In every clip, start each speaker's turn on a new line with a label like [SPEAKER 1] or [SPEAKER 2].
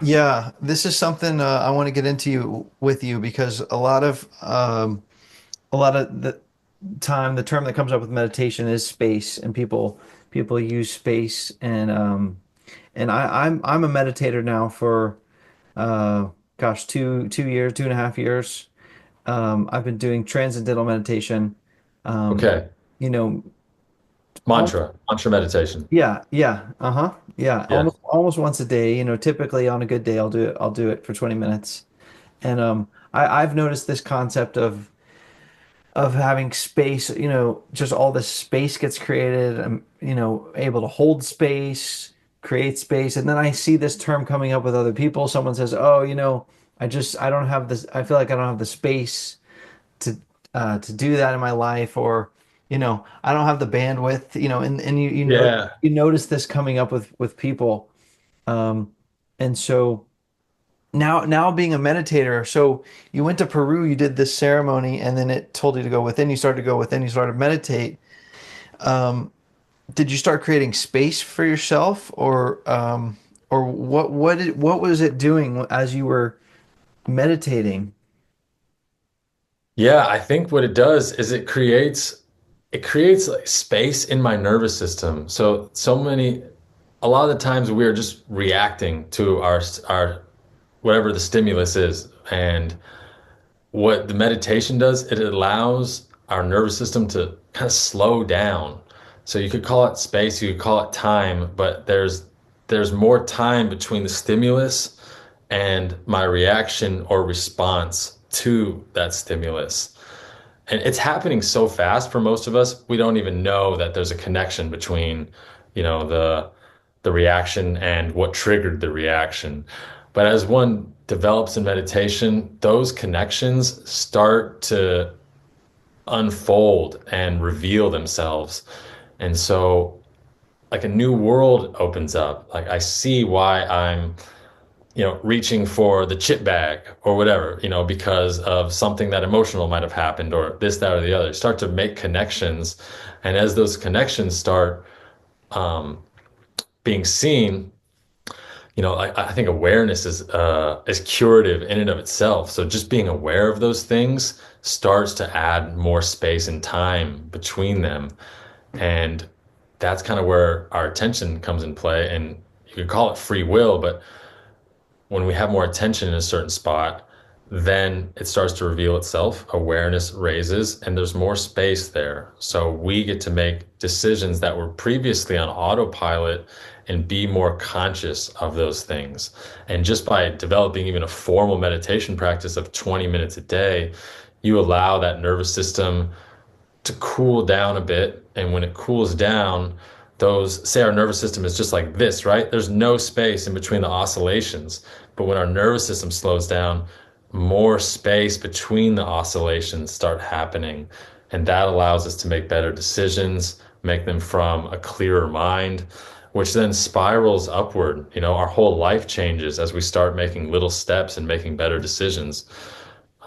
[SPEAKER 1] Yeah, this is something I want to get into with you because a lot of the time the term that comes up with meditation is space, and people use space, and I'm a meditator now for gosh, 2 years, 2.5 years. I've been doing transcendental meditation. Um,
[SPEAKER 2] Okay.
[SPEAKER 1] you know, almost,
[SPEAKER 2] Mantra meditation.
[SPEAKER 1] yeah, yeah, uh-huh, yeah,
[SPEAKER 2] Yeah.
[SPEAKER 1] almost once a day. Typically on a good day, I'll do it for 20 minutes. And I've noticed this concept of having space, just all this space gets created. I'm, able to hold space, create space. And then I see this term coming up with other people. Someone says, "Oh, I don't have this. I feel like I don't have the space to do that in my life, or, I don't have the bandwidth, and
[SPEAKER 2] Yeah.
[SPEAKER 1] you notice this coming up with people. Um, and so now being a meditator, so you went to Peru, you did this ceremony, and then it told you to go within. You started to go within. You started to meditate. Um, did you start creating space for yourself, or what was it doing as you were meditating?
[SPEAKER 2] Yeah, I think what it does is it creates like space in my nervous system. A lot of the times we are just reacting to our whatever the stimulus is. And what the meditation does, it allows our nervous system to kind of slow down. So you could call it space, you could call it time, but there's more time between the stimulus and my reaction or response to that stimulus. And it's happening so fast for most of us, we don't even know that there's a connection between, the reaction and what triggered the reaction. But as one develops in meditation, those connections start to unfold and reveal themselves. And so like a new world opens up. Like I see why I'm reaching for the chip bag or whatever, because of something that emotional might have happened or this, that, or the other. Start to make connections. And as those connections start um, being seen, I think awareness is curative in and of itself. So just being aware of those things starts to add more space and time between them. And that's kind of where our attention comes in play. And you could call it free will, but when we have more attention in a certain spot, then it starts to reveal itself. Awareness raises, and there's more space there. So we get to make decisions that were previously on autopilot and be more conscious of those things. And just by developing even a formal meditation practice of 20 minutes a day, you allow that nervous system to cool down a bit. And when it cools down, say our nervous system is just like this, right? There's no space in between the oscillations. But when our nervous system slows down, more space between the oscillations start happening. And that allows us to make better decisions, make them from a clearer mind, which then spirals upward. Our whole life changes as we start making little steps and making better decisions.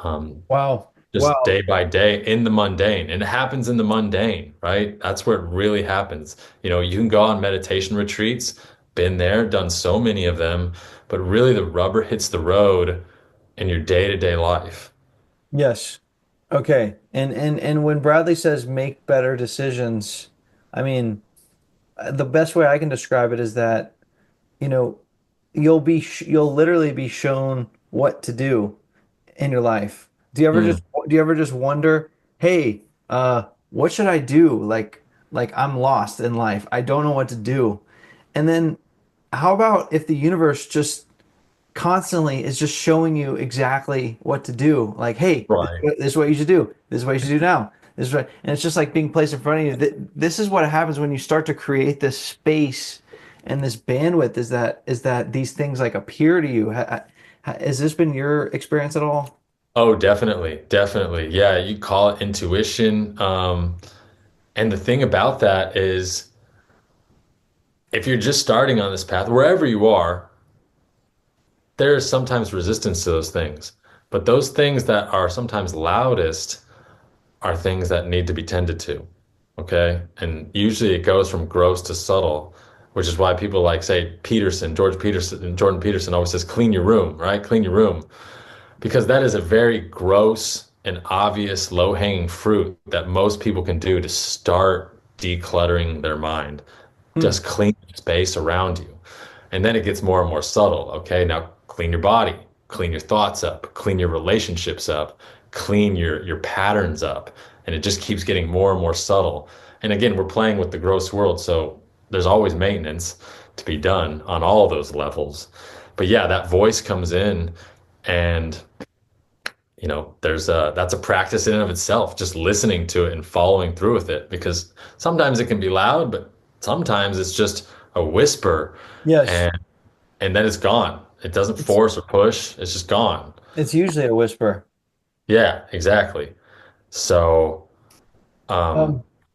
[SPEAKER 2] Um,
[SPEAKER 1] Wow.
[SPEAKER 2] just
[SPEAKER 1] Wow.
[SPEAKER 2] day by day in the mundane. And it happens in the mundane, right? That's where it really happens. You can go on meditation retreats, been there, done so many of them, but really the rubber hits the road in your day-to-day life.
[SPEAKER 1] Yes. Okay. And when Bradley says make better decisions, I mean, the best way I can describe it is that, you know, you'll literally be shown what to do in your life.
[SPEAKER 2] Mm,
[SPEAKER 1] Do you ever just wonder, hey, what should I do? Like I'm lost in life. I don't know what to do. And then how about if the universe just constantly is just showing you exactly what to do? Like, hey,
[SPEAKER 2] right.
[SPEAKER 1] this is what you should do. This is what you should do now. This is what, and it's just like being placed in front of you. This is what happens when you start to create this space and this bandwidth, is that these things like appear to you. Has this been your experience at all?
[SPEAKER 2] Oh, definitely. Definitely. Yeah, you call it intuition. And the thing about that is if you're just starting on this path, wherever you are, there is sometimes resistance to those things. But those things that are sometimes loudest are things that need to be tended to. Okay. And usually it goes from gross to subtle. which is why people like say George Peterson, and Jordan Peterson always says, clean your room, right? Clean your room. Because that is a very gross and obvious low-hanging fruit that most people can do to start decluttering their mind.
[SPEAKER 1] Hmm.
[SPEAKER 2] Just clean the space around you. And then it gets more and more subtle. Okay, now clean your body, clean your thoughts up, clean your relationships up, clean your patterns up. And it just keeps getting more and more subtle. And again, we're playing with the gross world, so there's always maintenance to be done on all those levels. But yeah, that voice comes in and there's a that's a practice in and of itself, just listening to it and following through with it, because sometimes it can be loud, but sometimes it's just a whisper,
[SPEAKER 1] Yes.
[SPEAKER 2] and then it's gone. It doesn't
[SPEAKER 1] It's
[SPEAKER 2] force or push, it's just gone.
[SPEAKER 1] it's usually a whisper.
[SPEAKER 2] Yeah, exactly. So,
[SPEAKER 1] Um,